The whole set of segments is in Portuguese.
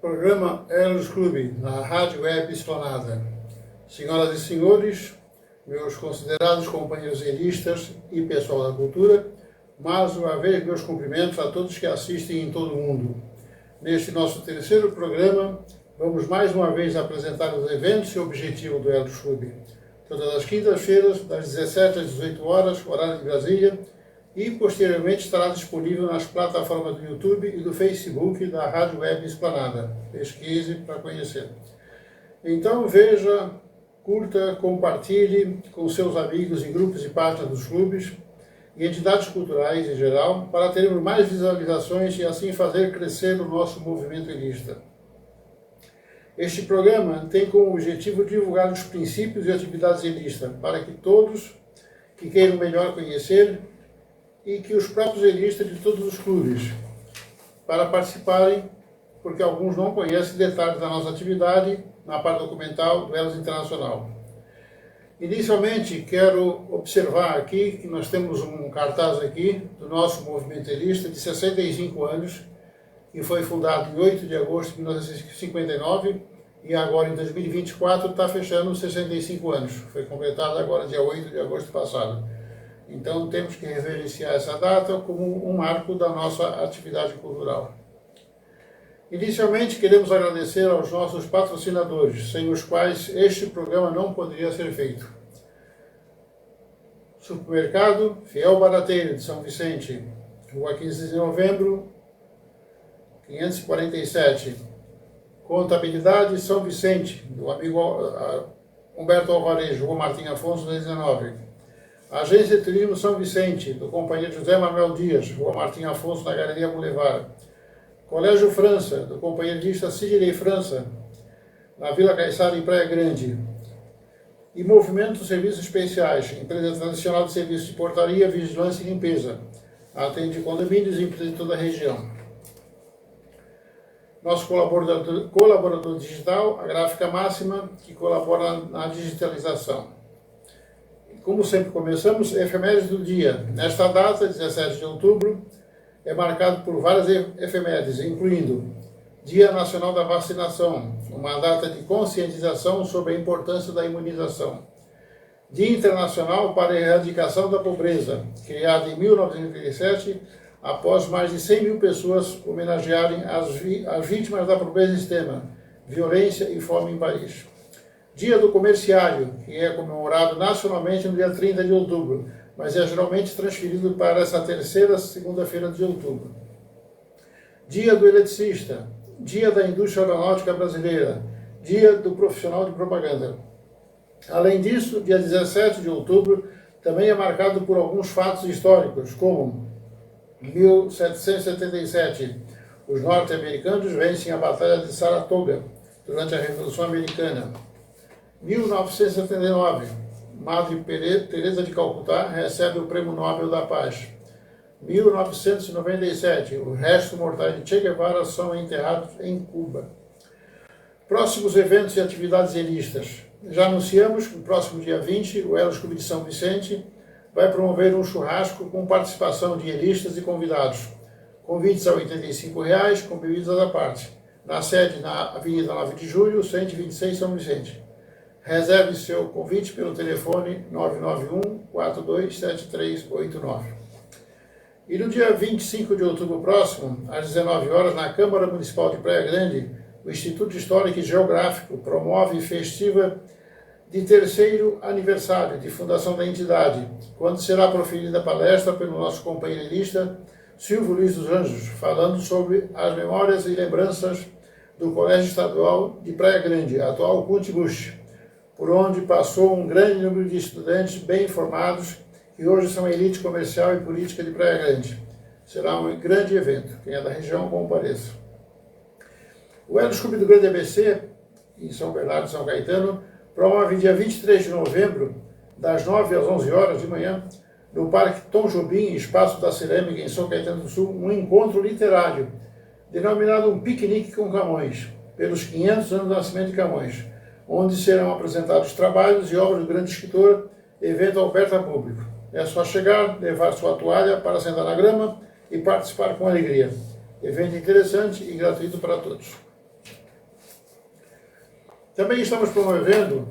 Programa Elos Clube, na Rádio Web Esplanada. Senhoras e senhores, meus considerados companheiros elistas e pessoal da cultura, mais uma vez meus cumprimentos a todos que assistem em todo o mundo. Neste nosso terceiro programa, vamos mais uma vez apresentar os eventos e objetivos do Elos Clube. Todas as quintas-feiras, das 17 às 18 horas, horário de Brasília, e posteriormente estará disponível nas plataformas do YouTube e do Facebook da Rádio Web Esplanada. Pesquise para conhecer. Então veja, curta, compartilhe com seus amigos em grupos e páginas dos clubes e entidades culturais em geral, para termos mais visualizações e assim fazer crescer o nosso movimento elista. Este programa tem como objetivo divulgar os princípios e atividades elistas, para que todos que queiram melhor conhecer e que os próprios elistas de todos os clubes, para participarem, porque alguns não conhecem detalhes da nossa atividade na parte documental do Elos Internacional. Inicialmente, quero observar aqui que nós temos um cartaz aqui do nosso movimento elista de 65 anos, que foi fundado em 8 de agosto de 1959 e agora em 2024 está fechando 65 anos. Foi completado agora dia 8 de agosto passado. Então temos que reverenciar essa data como um marco da nossa atividade cultural. Inicialmente queremos agradecer aos nossos patrocinadores, sem os quais este programa não poderia ser feito. Supermercado Fiel Barateiro de São Vicente, Rua 15 de Novembro, 547. Contabilidade São Vicente, do amigo Humberto Alvarejo, Rua Martim Afonso, 19. Agência de Turismo São Vicente, do companheiro José Manuel Dias, Rua Martim Afonso, na Galeria Boulevard. Colégio França, do companheiro lista Sidney França, na Vila Caiçara, em Praia Grande. E Movimento Serviços Especiais, empresa tradicional de serviços de portaria, vigilância e limpeza. Atende condomínios e empresas de toda a região. Nosso colaborador digital, a Gráfica Máxima, que colabora na digitalização. Como sempre começamos, efemérides do dia. Nesta data, 17 de outubro, é marcado por várias efemérides, incluindo Dia Nacional da Vacinação, uma data de conscientização sobre a importância da imunização. Dia Internacional para a Erradicação da Pobreza, criado em 1987, após mais de 100 mil pessoas homenagearem as vítimas da pobreza extrema, violência e fome em Paris. Dia do Comerciário, que é comemorado nacionalmente no dia 30 de outubro, mas é geralmente transferido para essa terceira segunda-feira de outubro. Dia do Eletricista, Dia da Indústria Aeronáutica Brasileira, Dia do Profissional de Propaganda. Além disso, dia 17 de outubro também é marcado por alguns fatos históricos, como 1777, os norte-americanos vencem a Batalha de Saratoga durante a Revolução Americana. 1979, Madre Teresa de Calcutá recebe o Prêmio Nobel da Paz. 1997, os restos mortais de Che Guevara são enterrados em Cuba. Próximos eventos e atividades elistas. Já anunciamos que no próximo dia 20, o Elos Clube de São Vicente vai promover um churrasco com participação de elistas e convidados. Convites a R$ 85, com bebidas à parte. Na sede, na Avenida 9 de Julho, 126, São Vicente. Reserve seu convite pelo telefone 991-427389. E no dia 25 de outubro próximo, às 19 horas, na Câmara Municipal de Praia Grande, o Instituto Histórico e Geográfico promove festiva de terceiro aniversário de fundação da entidade, quando será proferida a palestra pelo nosso companheirista Silvio Luiz dos Anjos, falando sobre as memórias e lembranças do Colégio Estadual de Praia Grande, atual Cuntibush, por onde passou um grande número de estudantes bem informados que hoje são a elite comercial e política de Praia Grande. Será um grande evento. Quem é da região, compareça. O Elos Clube do Grande ABC, em São Bernardo e São Caetano, promove dia 23 de novembro, das 9 às 11 horas de manhã, no Parque Tom Jobim, Espaço da Cerâmica, em São Caetano do Sul, um encontro literário, denominado Um Piquenique com Camões, pelos 500 anos do nascimento de Camões, onde serão apresentados trabalhos e obras do grande escritor, evento aberto a público. É só chegar, levar sua toalha para sentar na grama e participar com alegria. Evento interessante e gratuito para todos. Também estamos promovendo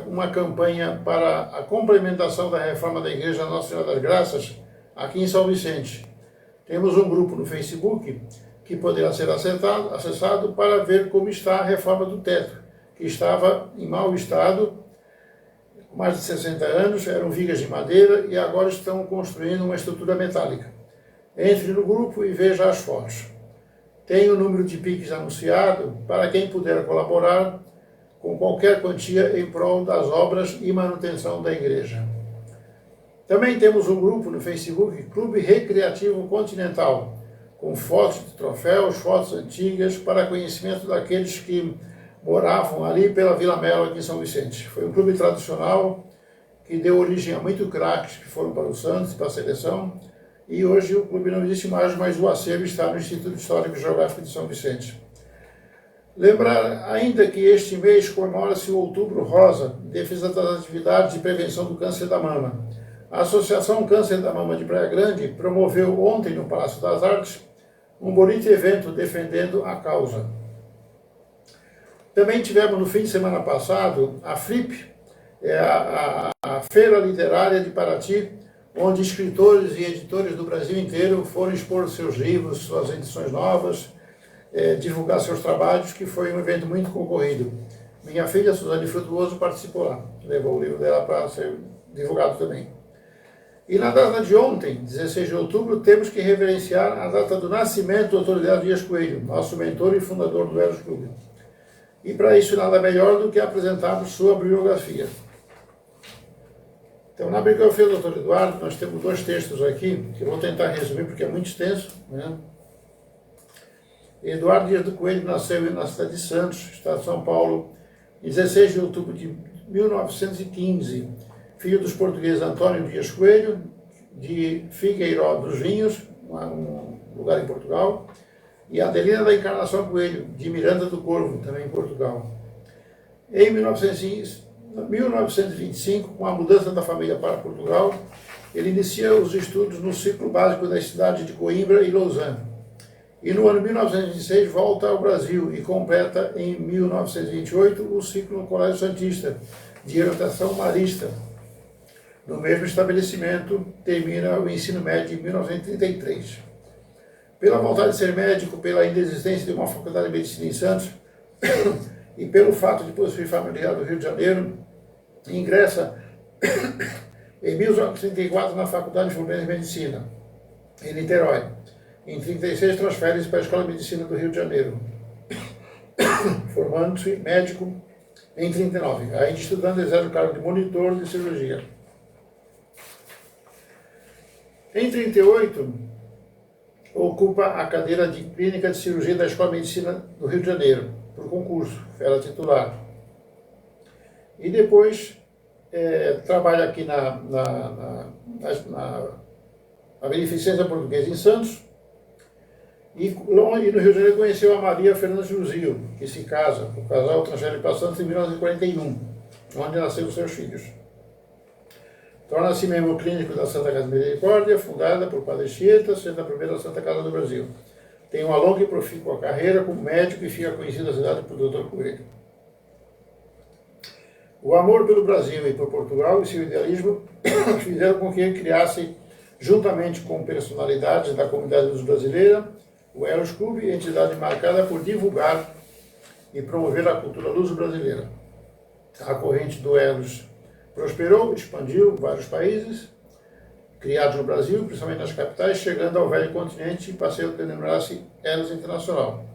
uma campanha para a complementação da reforma da Igreja Nossa Senhora das Graças aqui em São Vicente. Temos um grupo no Facebook que poderá ser acessado para ver como está a reforma do teto, que estava em mau estado, com mais de 60 anos, eram vigas de madeira e agora estão construindo uma estrutura metálica. Entre no grupo e veja as fotos. Tem o número de Pix anunciado para quem puder colaborar com qualquer quantia em prol das obras e manutenção da igreja. Também temos um grupo no Facebook, Clube Recreativo Continental, com fotos de troféus, fotos antigas, para conhecimento daqueles que moravam ali pela Vila Melo, aqui em São Vicente. Foi um clube tradicional que deu origem a muitos craques que foram para o Santos, para a seleção, e hoje o clube não existe mais, mas o acervo está no Instituto Histórico e Geográfico de São Vicente. Lembrar ainda que este mês comemora-se o Outubro Rosa, em defesa das atividades de prevenção do câncer da mama. A Associação Câncer da Mama de Praia Grande promoveu ontem no Palácio das Artes um bonito evento defendendo a causa. Também tivemos no fim de semana passado a FLIP, a Feira Literária de Paraty, onde escritores e editores do Brasil inteiro foram expor seus livros, suas edições novas, divulgar seus trabalhos, que foi um evento muito concorrido. Minha filha, Suzane Frutuoso, participou lá, levou o livro dela para ser divulgado também. E na data de ontem, 16 de outubro, temos que reverenciar a data do nascimento do Dr. Hélio Dias Coelho, nosso mentor e fundador do Eros Clube. E para isso nada melhor do que apresentarmos sua biografia. Então, na biografia do Dr. Eduardo, nós temos dois textos aqui, que eu vou tentar resumir porque é muito extenso, né? Eduardo Dias do Coelho nasceu na cidade de Santos, estado de São Paulo, em 16 de outubro de 1915, filho dos portugueses Antônio Dias Coelho, de Figueiró dos Vinhos, um lugar em Portugal, e Adelina da Encarnação Coelho, de Miranda do Corvo, também em Portugal. Em 1925, com a mudança da família para Portugal, ele inicia os estudos no ciclo básico das cidades de Coimbra e Lausanne. E no ano 1926 volta ao Brasil e completa em 1928 o ciclo no Colégio Santista, de orientação marista. No mesmo estabelecimento, termina o ensino médio em 1933. Pela vontade de ser médico, pela inexistência de uma faculdade de medicina em Santos e pelo fato de possuir familiar do Rio de Janeiro, ingressa em 1934 na Faculdade Fluminense de Medicina, em Niterói. Em 1936, transfere-se para a Escola de Medicina do Rio de Janeiro, formando-se médico em 1939. Ainda estudando, exerce o cargo de monitor de cirurgia. Em 1938, ocupa a cadeira de Clínica de Cirurgia da Escola de Medicina do Rio de Janeiro, por concurso, era titular. E depois trabalha aqui na Beneficência Portuguesa em Santos, e no Rio de Janeiro conheceu a Maria Fernanda Juzio, que se casa. O casal transfere para Santos em 1941, onde nasceram seus filhos. Torna-se membro clínico da Santa Casa de Misericórdia, fundada por Padre Chieta, sendo a primeira Santa Casa do Brasil. Tem uma longa e profícua carreira como médico e fica conhecido na cidade por Dr. Coelho. O amor pelo Brasil e por Portugal e seu idealismo fizeram com que ele criasse, juntamente com personalidades da comunidade luso-brasileira, o Eros Clube, entidade marcada por divulgar e promover a cultura luso-brasileira. A corrente do Eros prosperou, expandiu vários países, criados no Brasil, principalmente nas capitais, chegando ao velho continente e passou a denominar-se Eros Internacional,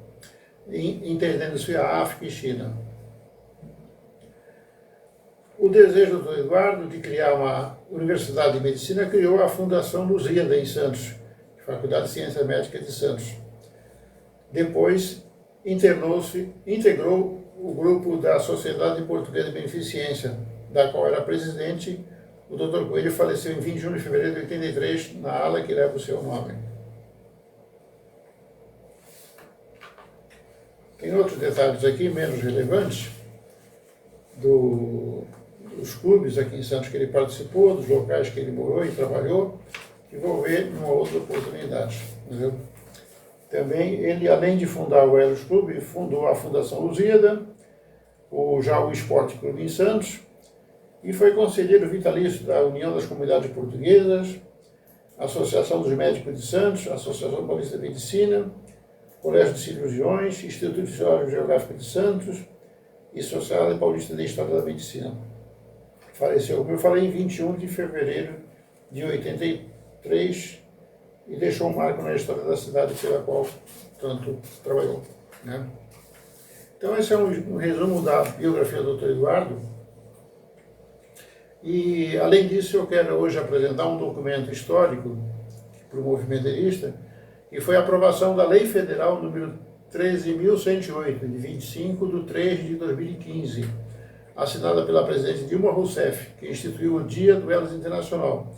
entendendo-se a África e China. O desejo do Eduardo de criar uma universidade de medicina criou a Fundação Lusíada, em Santos, Faculdade de Ciências Médicas de Santos. Depois, integrou o grupo da Sociedade Portuguesa de Beneficência, da qual era presidente. O Dr. Coelho faleceu em 21 de fevereiro de 1983, na ala que leva o seu nome. Tem outros detalhes aqui, menos relevantes, dos clubes aqui em Santos que ele participou, dos locais que ele morou e trabalhou, que vou ver numa outra oportunidade. Entendeu? Também, ele, além de fundar o Eros Clube, fundou a Fundação Lusíada o Esporte Clube em Santos, e foi conselheiro vitalício da União das Comunidades Portuguesas, Associação dos Médicos de Santos, Associação Paulista de Medicina, Colégio de Cirurgiões, Instituto Histórico Geográfico de Santos e Sociedade Paulista de História da Medicina. Faleceu, como eu falei, em 21 de fevereiro de 83 e deixou um marco na história da cidade pela qual tanto trabalhou, né? Então esse é um resumo da biografia do Dr. Eduardo. E além disso eu quero hoje apresentar um documento histórico para o movimento elista, que foi a aprovação da Lei Federal número 13.108, de 25 de 3 de 2015, assinada pela presidente Dilma Rousseff, que instituiu o Dia do Elas Internacional,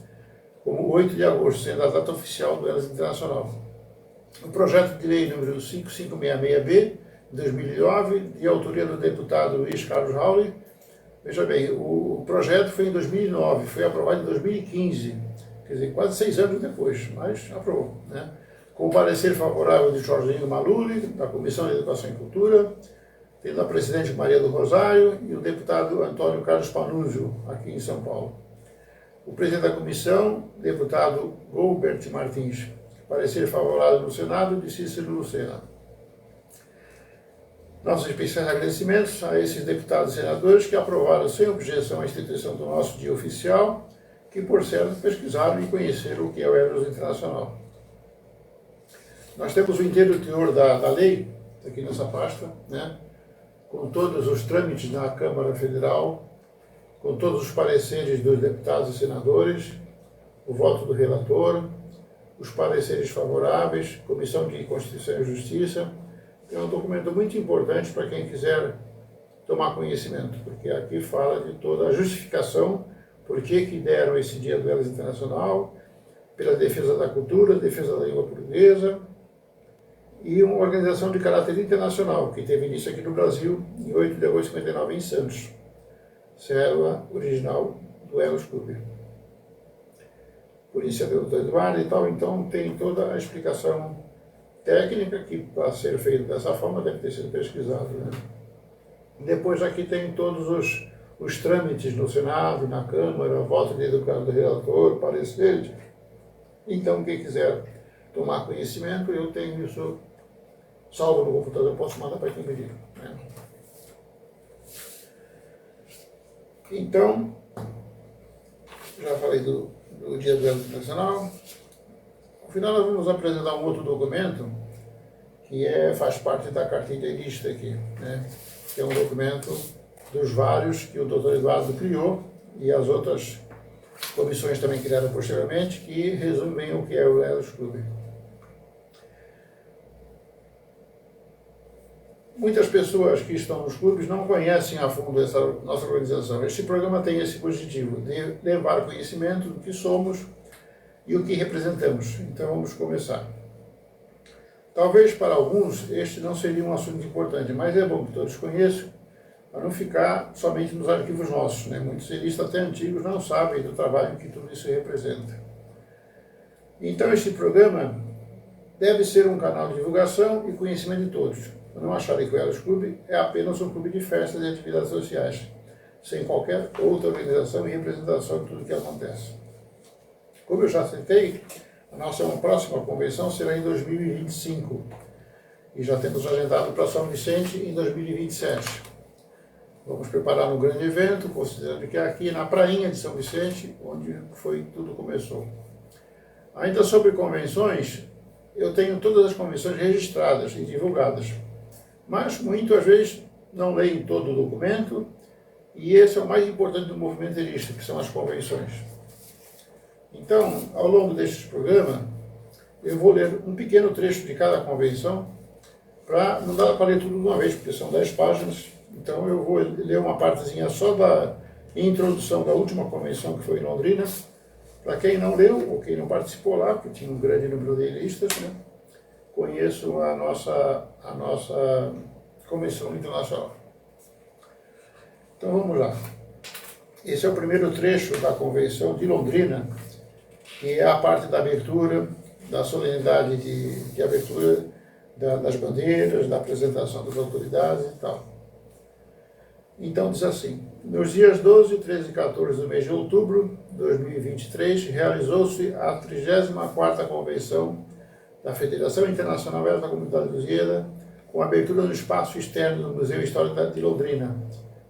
como 8 de agosto, sendo a data oficial do Elas Internacional. O projeto de lei número 5566-B, de 2009, de autoria do deputado Luiz Carlos Rauli. Veja bem, o projeto foi em 2009, foi aprovado em 2015, quer dizer, quase 6 anos depois, mas aprovou, né? Com o parecer favorável de Jorginho Maluri, da Comissão de Educação e Cultura, tendo a presidente Maria do Rosário e o deputado Antônio Carlos Panúzio, aqui em São Paulo. O presidente da comissão, deputado Golbert Martins. Parecer favorável no Senado, de Cícero Lucena. Nossos especiais agradecimentos a esses deputados e senadores que aprovaram sem objeção a instituição do nosso dia oficial, que, por certo, pesquisaram e conheceram o que é o Eros Internacional. Nós temos o inteiro teor da lei, aqui nessa pasta, né? Com todos os trâmites na Câmara Federal, com todos os pareceres dos deputados e senadores, o voto do relator, os pareceres favoráveis, Comissão de Constituição e Justiça. É um documento muito importante para quem quiser tomar conhecimento, porque aqui fala de toda a justificação, por que deram esse Dia do Elas Internacional, pela defesa da cultura, defesa da língua portuguesa, e uma organização de caráter internacional, que teve início aqui no Brasil, em 8 de agosto de 59, em Santos, célula original do Elos Clube. Por isso é do Dr. Eduardo e tal, então tem toda a explicação técnica que, para ser feito dessa forma, deve ter sido pesquisado, né? Depois aqui tem todos os trâmites no Senado, na Câmara, voto de educação do relator, pareceres. Então, quem quiser tomar conhecimento, eu tenho isso salvo no computador, eu posso mandar para quem pedir, né? Então, já falei do Dia do Elos Internacional. No final, nós vamos apresentar um outro documento que faz parte da cartilha elista aqui, né? Que é um documento dos vários que o Dr. Eduardo criou e as outras comissões também criaram posteriormente, que resume bem o que é o Elos Clube. Muitas pessoas que estão nos clubes não conhecem a fundo essa nossa organização. Este programa tem esse objetivo de levar conhecimento do que somos e o que representamos. Então vamos começar. Talvez para alguns este não seria um assunto importante, mas é bom que todos conheçam, para não ficar somente nos arquivos nossos, né? Muitos elistas até antigos não sabem do trabalho que tudo isso representa. Então este programa deve ser um canal de divulgação e conhecimento de todos. Para não acharem que o Elos Clube é apenas um clube de festas e atividades sociais, sem qualquer outra organização e representação de tudo o que acontece. Como eu já citei, a nossa próxima convenção será em 2025 e já temos agendado para São Vicente em 2027. Vamos preparar um grande evento, considerando que é aqui na prainha de São Vicente, onde tudo começou. Ainda sobre convenções, eu tenho todas as convenções registradas e divulgadas, mas muitas vezes não leem todo o documento, e esse é o mais importante do movimento elista, que são as convenções. Então, ao longo deste programa, eu vou ler um pequeno trecho de cada convenção, para não dar para ler tudo de uma vez, porque são 10 páginas, então eu vou ler uma partezinha só da introdução da última convenção, que foi em Londrina. Para quem não leu, ou quem não participou lá, porque tinha um grande número de listas, né, conheço a nossa Convenção Internacional. Então vamos lá. Esse é o primeiro trecho da Convenção de Londrina, que é a parte da abertura, da solenidade de abertura das bandeiras, da apresentação das autoridades e tal. Então diz assim: nos dias 12, 13 e 14 do mês de outubro de 2023, realizou-se a 34ª Convenção da Federação Internacional da Comunidade Lusíada, com abertura no espaço externo do Museu Histórico de Londrina,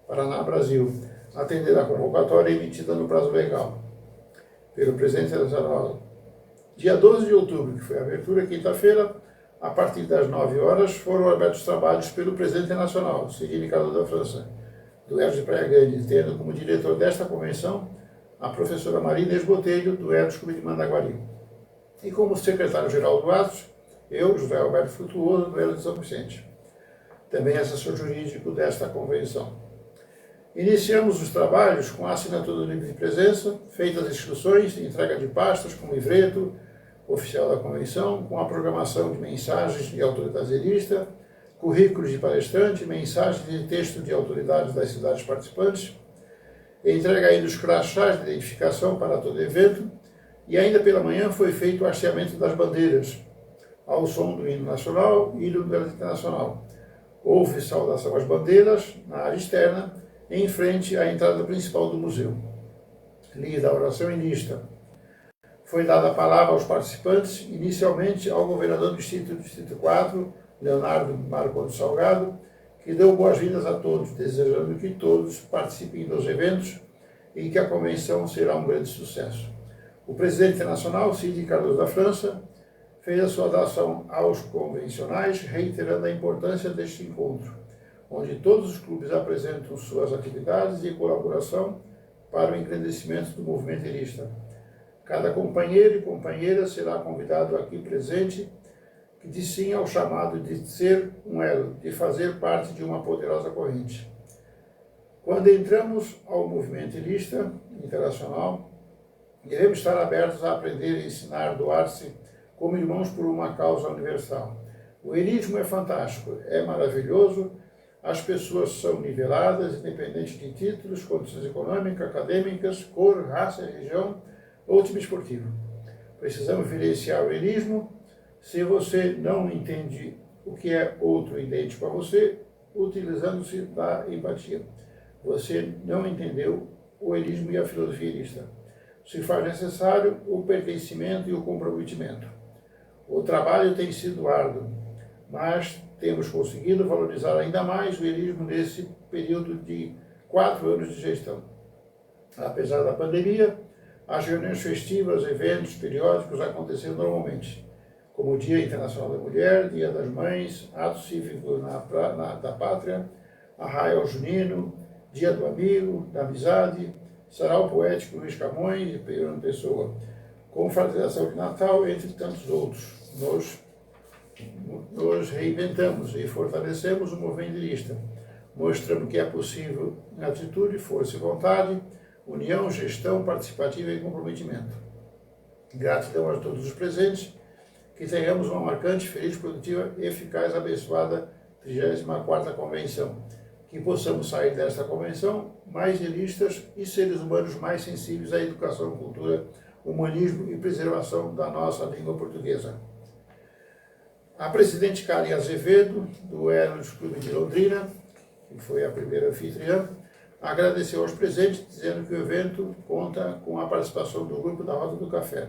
Paraná, Brasil, atendendo à convocatória emitida no prazo legal pelo presidente nacional. Dia 12 de outubro, que foi a abertura, quinta-feira, a partir das 9 horas, foram abertos trabalhos pelo presidente nacional, Sidney Cardoso da França, do Helios de Praia Grande, tendo como diretor desta convenção a professora Maria Inês Botelho, do Helios Clube de Mandaguari. E como secretário-geral do Atos, eu, José Alberto Frutuoso, do Helios de São Vicente, também assessor jurídico desta convenção. Iniciamos os trabalhos com a assinatura do livro de presença, feitas as inscrições, entrega de pastas com livreto oficial da convenção, com a programação de mensagens de autoridades de lista, currículos de palestrante, mensagens de texto de autoridades das cidades participantes, entrega ainda os crachás de identificação para todo evento, e ainda pela manhã foi feito o hasteamento das bandeiras, ao som do hino nacional e do hino internacional. Houve saudação às bandeiras na área externa, em frente à entrada principal do museu. Lida a oração em lista. Foi dada a palavra aos participantes, inicialmente ao governador do Distrito 4, Leonardo Marcondes Salgado, que deu boas-vindas a todos, desejando que todos participem dos eventos e que a convenção será um grande sucesso. O presidente internacional, Sidney Cardoso da França, fez a saudação aos convencionais, reiterando a importância deste encontro, onde todos os clubes apresentam suas atividades de colaboração para o engrandecimento do movimento elista. Cada companheiro e companheira será convidado aqui presente que diz sim ao chamado de ser um elo, de fazer parte de uma poderosa corrente. Quando entramos ao movimento elista internacional, devemos estar abertos a aprender e ensinar, doar-se como irmãos por uma causa universal. O elismo é fantástico, é maravilhoso, as pessoas são niveladas, independente de títulos, condições econômicas, acadêmicas, cor, raça, religião ou time esportivo. Precisamos vivenciar o elismo. Se você não entende o que é outro idêntico a você, utilizando-se da empatia. Você não entendeu o elismo e a filosofia elista. Se faz necessário o pertencimento e o comprometimento. O trabalho tem sido árduo, mas temos conseguido valorizar ainda mais o elismo nesse período de 4 anos de gestão. Apesar da pandemia, as reuniões festivas, eventos periódicos aconteceram normalmente, como o Dia Internacional da Mulher, Dia das Mães, Ato Cívico da Pátria, Arraial Junino, Dia do Amigo, da Amizade, Sarau Poético Luiz Camões e Pedro Pessoa, confraternização de Natal, entre tantos outros. Nos reinventamos e fortalecemos o movimento elista, mostrando que é possível atitude, força e vontade, união, gestão participativa e comprometimento. Gratidão a todos os presentes, que tenhamos uma marcante, feliz, produtiva, eficaz, abençoada 34ª Convenção. Que possamos sair desta convenção mais elistas e seres humanos mais sensíveis à educação, cultura, humanismo e preservação da nossa língua portuguesa. A presidente Karen Azevedo, do Helios Clube de Londrina, que foi a primeira anfitriã, agradeceu aos presentes, dizendo que o evento conta com a participação do grupo da Rota do Café,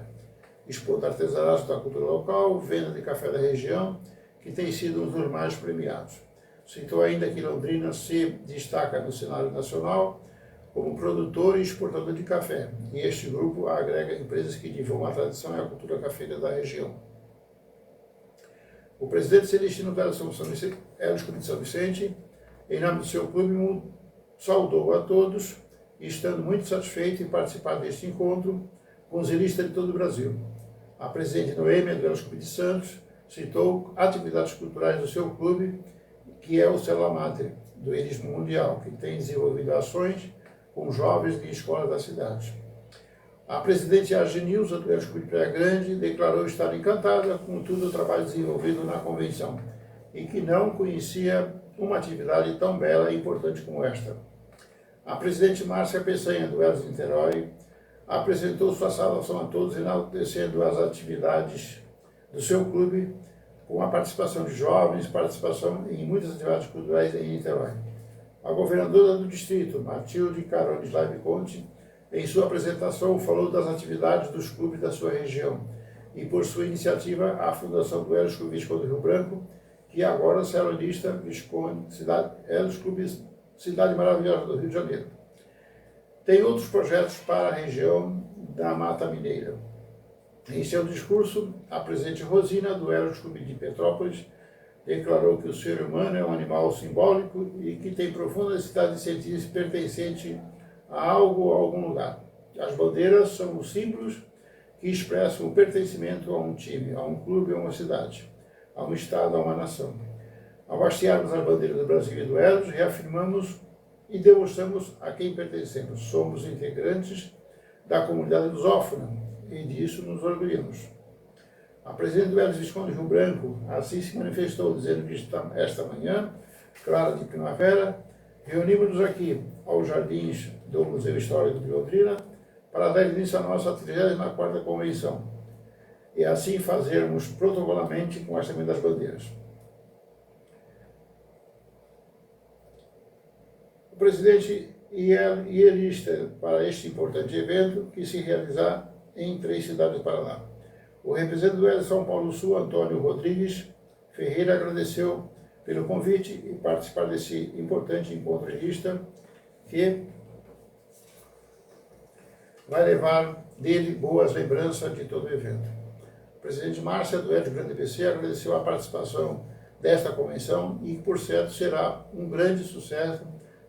expondo artesanato da cultura local, venda de café da região, que tem sido um dos mais premiados. Citou ainda que Londrina se destaca no cenário nacional como produtor e exportador de café, e este grupo agrega empresas que divulgam a tradição e a cultura cafeira da região. O presidente Celestino Helios Clube de São Vicente, em nome do seu clube, saudou a todos, estando muito satisfeito em participar deste encontro com os elistas de todo o Brasil. A presidente Noêmia, do Helios Clube de Santos, citou atividades culturais do seu clube, que é o Célula Mater, do Elismo Mundial, que tem desenvolvido ações com jovens de escolas da cidade. A presidente Argenilza, do Helios Clube de Praia Grande, declarou estar encantada com todo o trabalho desenvolvido na convenção e que não conhecia uma atividade tão bela e importante como esta. A presidente Márcia Peçanha, do Helios de Niterói, apresentou sua saudação a todos, enaltecendo as atividades do seu clube, com a participação de jovens, participação em muitas atividades culturais em Niterói. A governadora do distrito, Matilde Carones Laibe Conte, em sua apresentação falou das atividades dos clubes da sua região e, por sua iniciativa, a Fundação do Elos Clube Visconde do Rio Branco, que agora será lista Visconde Elos Clubes Cidade Maravilhosa do Rio de Janeiro. Tem outros projetos para a região da Mata Mineira. Em seu discurso, a presidente Rosina, do Elos Clube de Petrópolis, declarou que o ser humano é um animal simbólico e que tem profunda necessidade de sentir-se pertencente a algo ou a algum lugar. As bandeiras são os símbolos que expressam o pertencimento a um time, a um clube, a uma cidade, a um estado, a uma nação. Ao hastearmos a bandeira do Brasil e do Elos, reafirmamos e demonstramos a quem pertencemos. Somos integrantes da comunidade lusófona e disso nos orgulhamos. A presidente do Elos Visconde Rio Branco assim se manifestou, dizendo que esta manhã, clara de primavera, reunimos-nos aqui aos jardins do Museu Histórico de Londrina para dar início à nossa 34ª convenção e assim fazermos protocolarmente com o hasteamento das bandeiras. O presidente e lista para este importante evento que se realizar em 3 cidades do Paraná. O representante do Elos São Paulo Sul, Antônio Rodrigues Ferreira, agradeceu pelo convite e participar desse importante encontro lista que vai levar dele boas lembranças de todo o evento. O presidente Márcia, do Elos Grande PC, agradeceu a participação desta convenção e, por certo, será um grande sucesso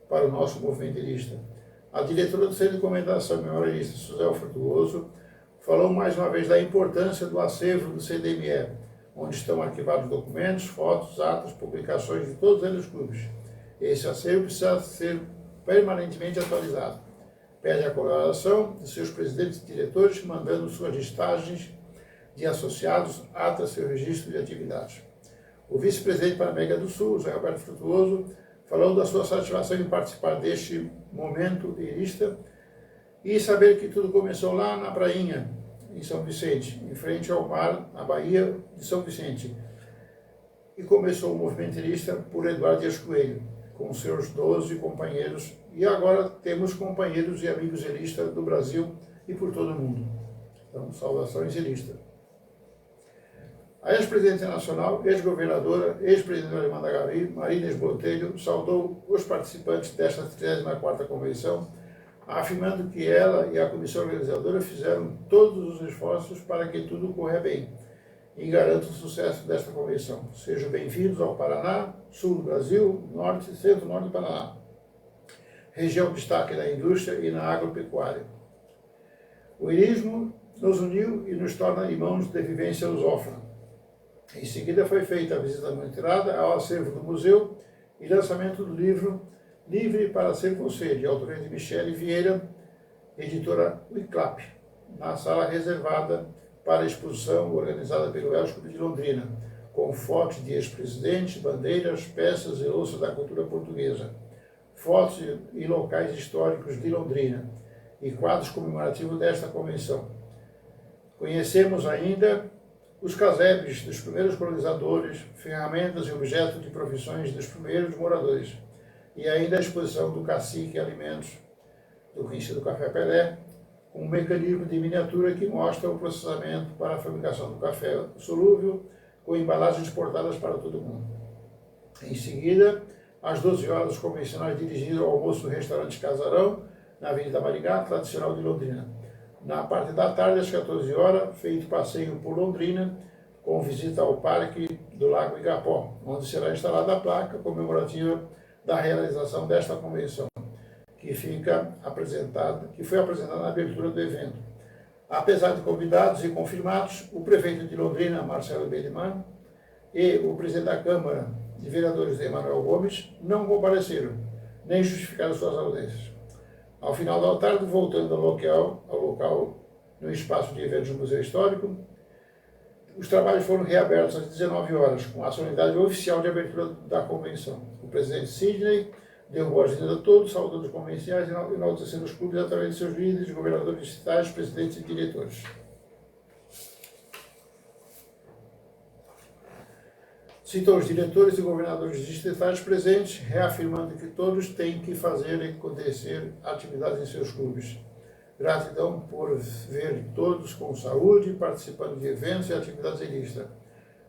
para o nosso movimento lista. A diretora do Centro de Documentação Memorialista, Suzé Frutuoso, falou mais uma vez da importância do acervo do CDME, onde estão arquivados documentos, fotos, atos, publicações de todos eles os clubes. Esse acervo precisa ser permanentemente atualizado. Pede a colaboração de seus presidentes e diretores, mandando suas listagens de associados, atas seu registro de atividades. O vice-presidente para a América do Sul, José Roberto Frutuoso, falou da sua satisfação em participar deste momento lista e saber que tudo começou lá na prainha, em São Vicente, em frente ao mar, na Baía de São Vicente. E começou o movimento lista por Eduardo Dias Coelho, com seus 12 companheiros, e agora temos companheiros e amigos elistas do Brasil e por todo o mundo. Então, saudações elistas. A ex-presidente nacional, ex-governadora, ex-presidente alemã da Gavi, Marina Botelho, saudou os participantes desta 34ª convenção, afirmando que ela e a comissão organizadora fizeram todos os esforços para que tudo corra bem e garanta o sucesso desta convenção. Sejam bem-vindos ao Paraná, sul do Brasil, norte e centro-norte do Paraná. Região de destaque na indústria e na agropecuária. O irismo nos uniu e nos torna irmãos de vivência lusófona. Em seguida foi feita a visita monitorada ao acervo do museu e lançamento do livro Livre para Ser Você, de autoria de Michele Vieira, editora Wiclap, na sala reservada para a exposição organizada pelo Elos Clube de Londrina, com fotos de ex-presidentes, bandeiras, peças e louças da cultura portuguesa, fotos e locais históricos de Londrina e quadros comemorativos desta convenção. Conhecemos ainda os casebres dos primeiros colonizadores, ferramentas e objetos de profissões dos primeiros moradores, e ainda a exposição do cacique e alimentos do conhecido Café Pelé, com um mecanismo de miniatura que mostra o processamento para a fabricação do café solúvel, com embalagens exportadas para todo o mundo. Em seguida, às 12 horas, os convencionais dirigiram ao almoço no restaurante Casarão, na Avenida Maringá, tradicional de Londrina. Na parte da tarde, às 14 horas, feito passeio por Londrina, com visita ao Parque do Lago Igapó, onde será instalada a placa comemorativa da realização desta convenção, que foi apresentada na abertura do evento. Apesar de convidados e confirmados, o prefeito de Londrina, Marcelo Beliman, e o presidente da Câmara de Vereadores, Emanuel Gomes, não compareceram, nem justificaram suas ausências. Ao final da tarde, voltando ao local no espaço de eventos do Museu Histórico, os trabalhos foram reabertos às 19 horas, com a solenidade oficial de abertura da convenção. O presidente Sidney deu boas-vindas a todos, saudando os convenciais e enaltecendo os clubes através de seus líderes, governadores distritais, presidentes e diretores. Cita os diretores e governadores distritais presentes, reafirmando que todos têm que fazer e acontecer atividades em seus clubes. Gratidão por ver todos com saúde, participando de eventos e atividades elistas.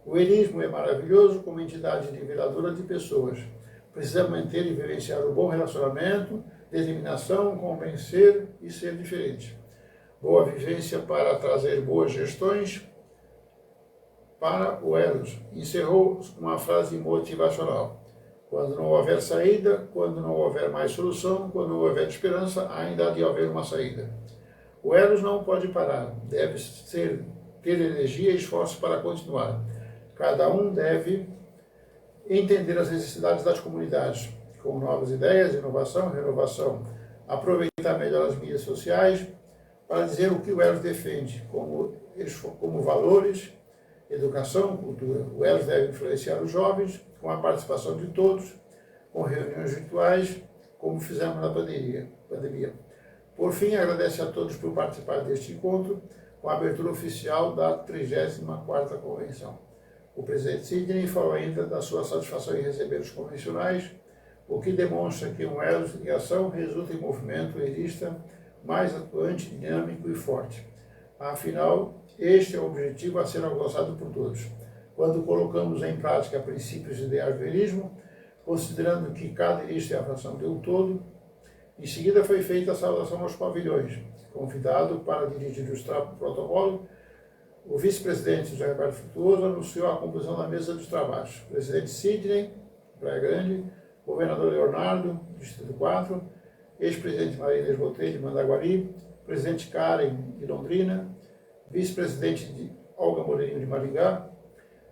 O elismo é maravilhoso como entidade niveladora de pessoas. Precisamos manter e vivenciar o bom relacionamento, determinação, convencer e ser diferente. Boa vivência para trazer boas gestões para o Elos. Encerrou uma frase motivacional. Quando não houver saída, quando não houver mais solução, quando não houver esperança, ainda há de haver uma saída. O Elos não pode parar, deve ter energia e esforço para continuar. Cada um deve entender as necessidades das comunidades, com novas ideias, inovação, renovação. Aproveitar melhor as mídias sociais para dizer o que o Elos defende, como valores, educação, cultura. O Elos deve influenciar os jovens com a participação de todos, com reuniões virtuais, como fizemos na pandemia. Por fim, agradece a todos por participar deste encontro, com a abertura oficial da 34ª Convenção. O presidente Sidney falou ainda da sua satisfação em receber os convencionais, o que demonstra que um Elos em ação resulta em movimento elista mais atuante, dinâmico e forte. Afinal, este é o objetivo a ser alcançado por todos. Quando colocamos em prática princípios e ideais do elismo, considerando que cada elista é a fração de um todo, em seguida foi feita a saudação aos pavilhões. Convidado para dirigir o protocolo, o vice-presidente José Roberto Frutuoso anunciou a conclusão da mesa dos trabalhos. Presidente Sidney, Praia Grande, governador Leonardo, Distrito 4, ex-presidente Maria Inês Botelho, de Mandaguari, presidente Karen, de Londrina, vice-presidente Olga Moreirinho, de Maringá.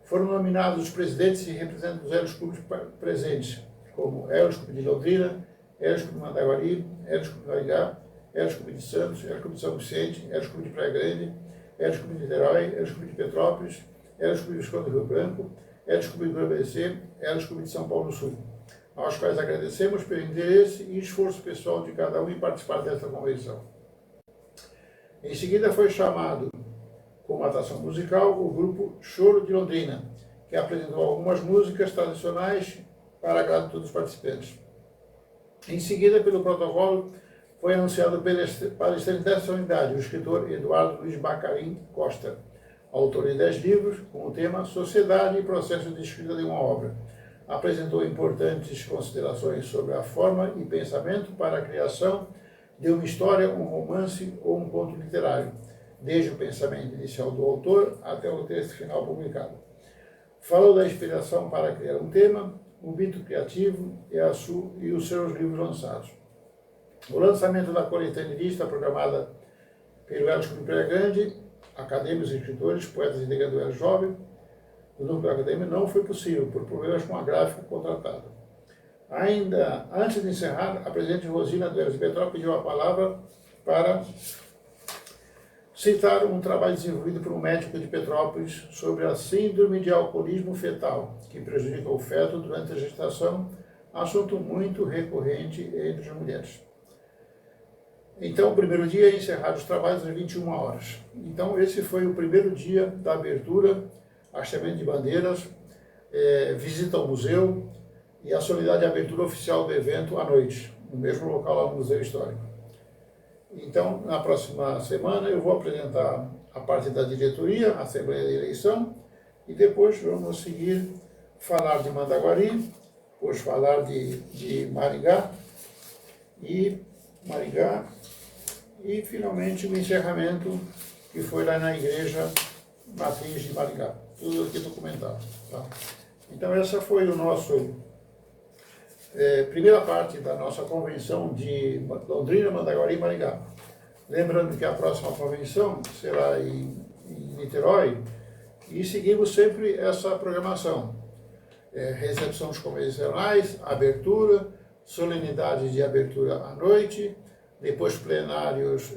Foram nominados os presidentes e representantes dos Elos Clubes presentes, como Elos Clube de Londrina, Elos Clube de Mandaguari, Elos Clube de Maringá, Elos Clube de Santos, Elos Clube de São Vicente, Elos Clube de Praia Grande, Elos Clube de Niterói, Elos Clube de Petrópolis, Elos Clube de Visconde do Rio Branco, Elos Clube de Grande-ABC, Elos Clube de São Paulo do Sul, aos quais agradecemos pelo interesse e esforço pessoal de cada um em participar desta convenção. Em seguida foi chamado, como atração musical, o grupo Choro de Londrina, que apresentou algumas músicas tradicionais para agrado de todos os participantes. Em seguida, pelo protocolo, foi anunciado palestrante dessa unidade, o escritor Eduardo Luiz Bacarim Costa, autor de 10 livros com o tema Sociedade e Processo de Escrita de uma Obra. Apresentou importantes considerações sobre a forma e pensamento para a criação de uma história, um romance ou um conto literário, desde o pensamento inicial do autor até o texto final publicado. Falou da inspiração para criar um tema, o mito criativo e os seus livros lançados. O lançamento da coletânea lista programada pelo Elos Clube Praia Grande, acadêmicos, escritores, poetas e integradores jovens do núcleo acadêmico não foi possível por problemas com a gráfica contratada. Ainda antes de encerrar, a presidente Rosina do Elos de Petrópolis pediu a palavra para citar um trabalho desenvolvido por um médico de Petrópolis sobre a síndrome de alcoolismo fetal, que prejudica o feto durante a gestação, assunto muito recorrente entre as mulheres. Então, o primeiro dia é encerrar os trabalhos às 21 horas. Então, esse foi o primeiro dia da abertura, hasteamento de bandeiras, visita ao museu e a solenidade abertura oficial do evento à noite, no mesmo local lá no Museu Histórico. Então, na próxima semana, eu vou apresentar a parte da diretoria, a Assembleia de Eleição, e depois vamos seguir falar de Mandaguari, depois falar de Maringá, e finalmente o encerramento, que foi lá na Igreja Matriz de Maringá. Tudo aqui documentado. Tá? Então, essa foi o nosso primeira parte da nossa convenção de Londrina, Mandaguari e Maringá. Lembrando que a próxima convenção será em Niterói e seguimos sempre essa programação. Recepção dos convencionais, abertura, solenidade de abertura à noite, depois plenários,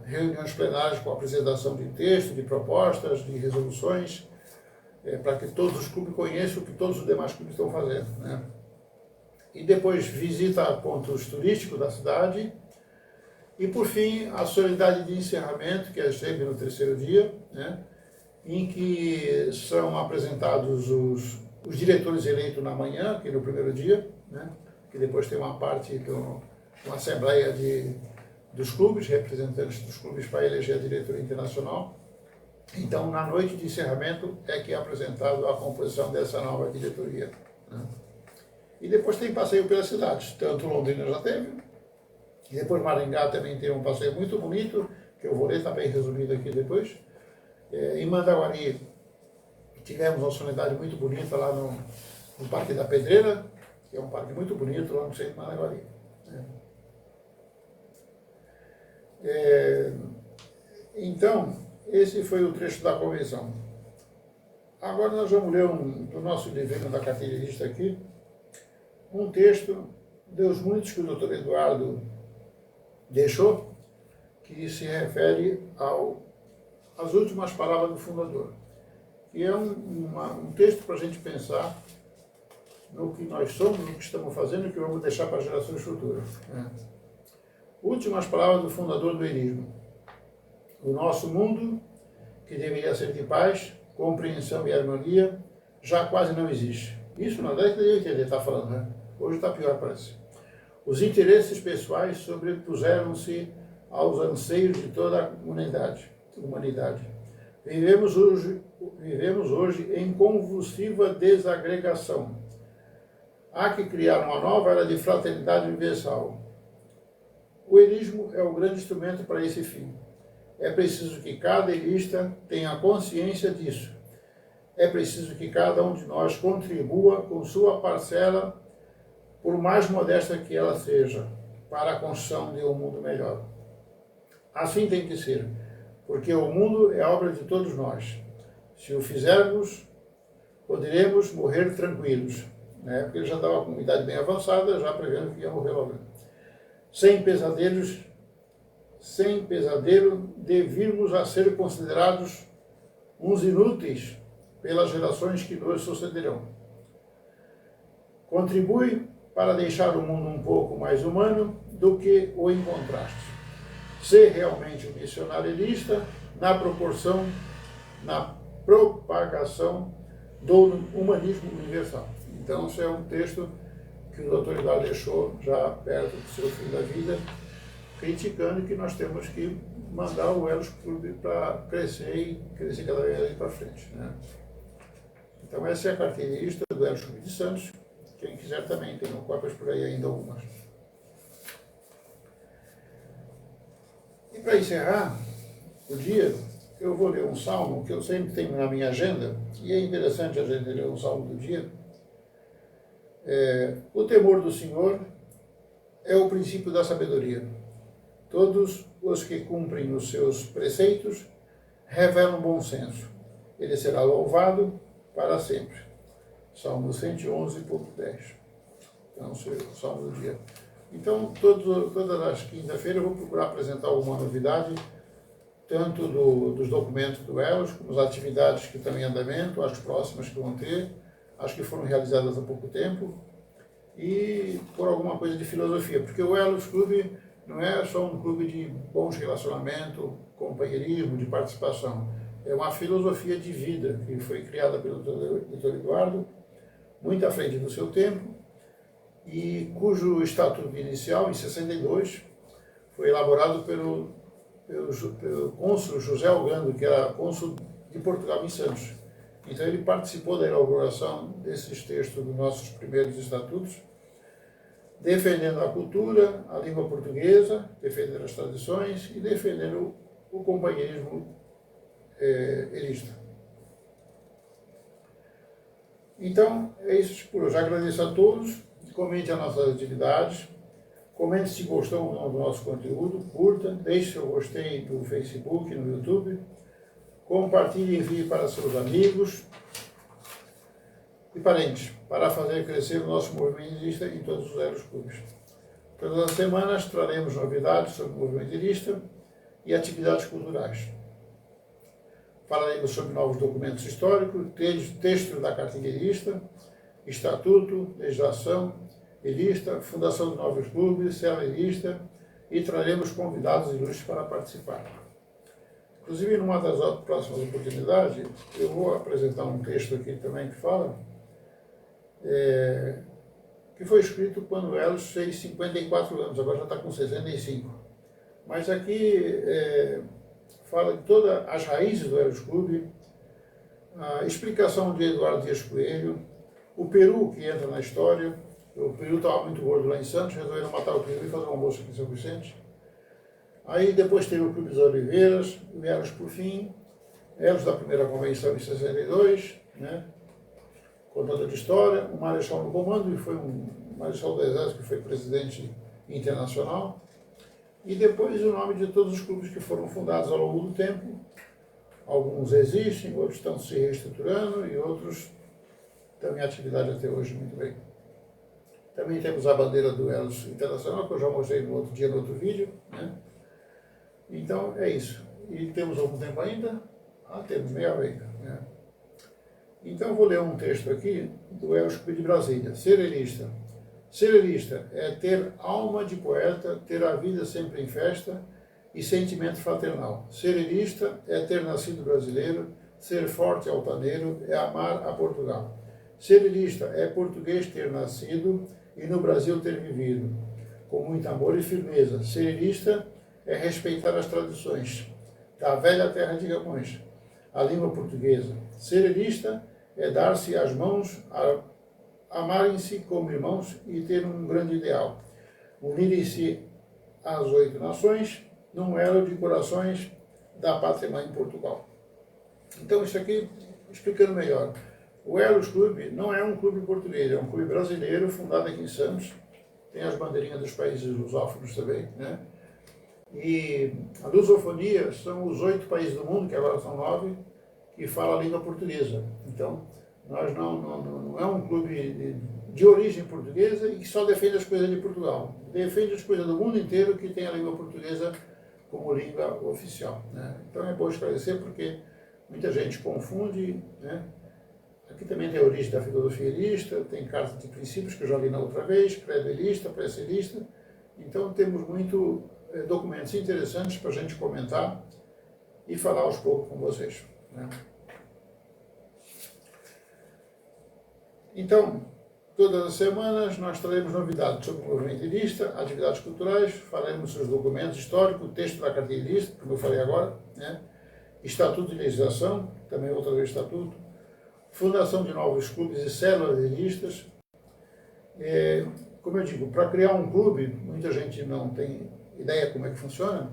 reuniões plenárias com apresentação de texto, de propostas, de resoluções, para que todos os clubes conheçam o que todos os demais clubes estão fazendo, né? E depois visita a pontos turísticos da cidade, e por fim a solenidade de encerramento, que é sempre no terceiro dia, né? Em que são apresentados os diretores eleitos na manhã, aqui no primeiro dia, né? Que depois tem uma parte, uma assembleia dos clubes, representantes dos clubes para eleger a diretoria internacional. Então, na noite de encerramento, é que é apresentado a composição dessa nova diretoria, né? E depois tem passeio pelas cidades, tanto Londrina já teve, e depois Maringá também tem um passeio muito bonito, que eu vou ler, está bem resumido aqui depois. Em Mandaguari, tivemos uma solenidade muito bonita lá no Parque da Pedreira, que é um parque muito bonito lá no centro de Mandaguari. Então, esse foi o trecho da convenção. Agora nós vamos ler do nosso livrinho da carteirista aqui, um texto dos muitos que o doutor Eduardo deixou, que se refere às últimas palavras do fundador. E é um texto para a gente pensar no que nós somos, no que estamos fazendo e que vamos deixar para gerações futuras. Últimas palavras do fundador do erismo. O nosso mundo, que deveria ser de paz, compreensão e harmonia, já quase não existe. Isso na década de 80 ele está falando, né? Hoje está pior, parece. Os interesses pessoais sobrepuseram-se aos anseios de toda a humanidade. Vivemos hoje em convulsiva desagregação. Há que criar uma nova era de fraternidade universal. O erismo é o grande instrumento para esse fim. É preciso que cada elista tenha consciência disso. É preciso que cada um de nós contribua com sua parcela, por mais modesta que ela seja, para a construção de um mundo melhor. Assim tem que ser, porque o mundo é obra de todos nós. Se o fizermos, poderemos morrer tranquilos, né? Porque ele já estava com uma idade bem avançada, já prevendo que ia morrer logo. Sem pesadelo de virmos a ser considerados uns inúteis pelas gerações que nos sucederão. Contribui para deixar o mundo um pouco mais humano do que o encontraste. Ser realmente um missionarista na propagação do humanismo universal. Então, esse é um texto que o doutor Eduardo deixou já perto do seu fim da vida, criticando que nós temos que mandar o Elos Clube para crescer e crescer cada vez para frente, né? Então, essa é a carteirista do Elos Clube de Santos. Quem quiser também, tem cópias por aí ainda algumas. E para encerrar o dia, eu vou ler um salmo que eu sempre tenho na minha agenda, e é interessante a gente ler um salmo do dia. O temor do Senhor é o princípio da sabedoria. Todos os que cumprem os seus preceitos revelam bom senso. Ele será louvado para sempre. Salmo 111.10. Então, esse é o salmo do dia. Então, todas as quinta-feiras eu vou procurar apresentar alguma novidade, tanto dos documentos do Elos, como as atividades que estão em andamento, as próximas que vão ter, as que foram realizadas há pouco tempo, e por alguma coisa de filosofia, porque o Elos Clube não é só um clube de bons relacionamentos, companheirismo, de participação. É uma filosofia de vida que foi criada pelo Dr. Eduardo, muito à frente do seu tempo, e cujo estatuto inicial, em 62, foi elaborado pelo cônsul José Algando, que era cônsul de Portugal em Santos. Então ele participou da elaboração desses textos dos nossos primeiros estatutos, defendendo a cultura, a língua portuguesa, defendendo as tradições e defendendo o companheirismo elista. Então, é isso por hoje. Agradeço a todos, comente as nossas atividades, comente se gostou ou não do nosso conteúdo, curta, deixe seu gostei no Facebook, no YouTube, compartilhe e envie para seus amigos e parentes, para fazer crescer o nosso movimento elitista em todos os Elos Clubes. Todas as semanas traremos novidades sobre o movimento elitista e atividades culturais. Falaremos sobre novos documentos históricos, textos da cartilha elitista, estatuto, legislação elitista, fundação de novos clubes, célula elitista, e traremos convidados ilustres para participar. Inclusive, numa das próximas oportunidades, eu vou apresentar um texto aqui também que fala que foi escrito quando o Elos fez 54 anos, agora já está com 65. Mas aqui fala de todas as raízes do Elos Clube, a explicação de Eduardo Dias Coelho, o peru que entra na história. O peru estava muito gordo lá em Santos, resolveram matar o peru e fazer um almoço aqui em São Vicente. Aí depois teve o Clube das Oliveiras, o Elos por fim, Elos da primeira convenção em 62, né? Contando de história, o Marechal no comando, e foi um Marechal do Exército que foi presidente internacional. E depois o nome de todos os clubes que foram fundados ao longo do tempo. Alguns existem, outros estão se reestruturando e outros estão em atividade até hoje muito bem. Também temos a bandeira do Elos Internacional, que eu já mostrei no outro dia, no outro vídeo, né? Então é isso. E temos algum tempo ainda? Temos meia hora ainda, né? Então eu vou ler um texto aqui do Elos Clube de Brasília. Serelista. Serelista é ter alma de poeta, ter a vida sempre em festa e sentimento fraternal. Serelista é ter nascido brasileiro, ser forte e altaneiro, é amar a Portugal. Serelista é português ter nascido e no Brasil ter vivido, com muito amor e firmeza. Serelista é respeitar as tradições da velha terra de Camões, a língua portuguesa. Serelista é dar-se as mãos, amarem-se como irmãos e ter um grande ideal. Unirem-se às 8 nações, num elo de corações da pátria-mãe Portugal. Então, isso aqui, explicando melhor. O Elos Clube não é um clube português, é um clube brasileiro, fundado aqui em Santos. Tem as bandeirinhas dos países lusófonos também, né? E a lusofonia são os 8 países do mundo, que agora são 9, que falam a língua portuguesa. Então, nós não é um clube de origem portuguesa e que só defende as coisas de Portugal. Defende as coisas do mundo inteiro que tem a língua portuguesa como língua oficial, né? Então é bom esclarecer porque muita gente confunde, né? Aqui também tem a origem da filosofia elista, tem carta de princípios que eu já li na outra vez, credo elista, prece elista. Então temos muito documentos interessantes para a gente comentar e falar aos poucos com vocês, né? Então, todas as semanas nós traremos novidades sobre o movimento ilista, atividades culturais, falaremos sobre os documentos históricos, o texto da cartilha ilista, como eu falei agora, né? Estatuto de legislação, também outra vez estatuto, fundação de novos clubes e células ilistas. Como eu digo, para criar um clube, muita gente não tem ideia como é que funciona.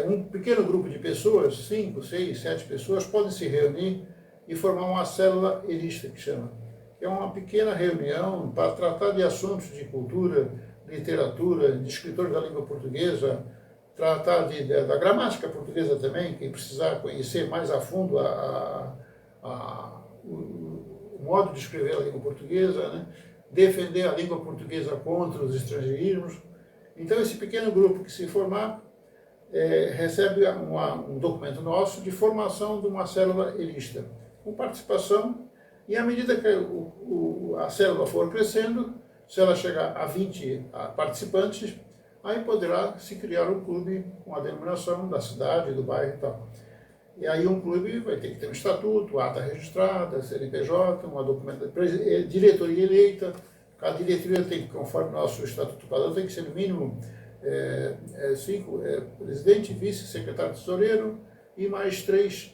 Um pequeno grupo de pessoas, 5, 6, 7 pessoas, podem se reunir e formar uma célula ilista, que chama. É uma pequena reunião para tratar de assuntos de cultura, literatura, de escritores da língua portuguesa, tratar da gramática portuguesa também, quem precisar conhecer mais a fundo o modo de escrever a língua portuguesa, né? Defender a língua portuguesa contra os estrangeirismos. Então, esse pequeno grupo que se formar recebe um documento nosso de formação de uma célula ilista, com participação. E à medida que a célula for crescendo, se ela chegar a 20 participantes, aí poderá se criar um clube com a denominação da cidade, do bairro e tal. E aí um clube vai ter que ter um estatuto, ata registrada, CNPJ, uma diretoria eleita. Cada diretoria tem, conforme o nosso estatuto padrão, tem que ser no mínimo 5 presidente, vice, secretário tesoureiro, e mais três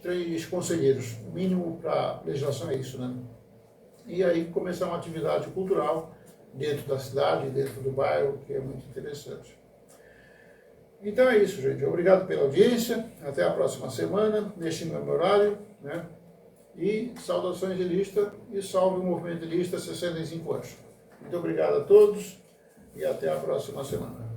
conselheiros. O mínimo para legislação é isso, né? E aí começar uma atividade cultural dentro da cidade, dentro do bairro, que é muito interessante. Então é isso, gente. Obrigado pela audiência. Até a próxima semana, neste mesmo horário, né? E saudações ilista e salve o movimento ilista 65 anos. Muito obrigado a todos e até a próxima semana.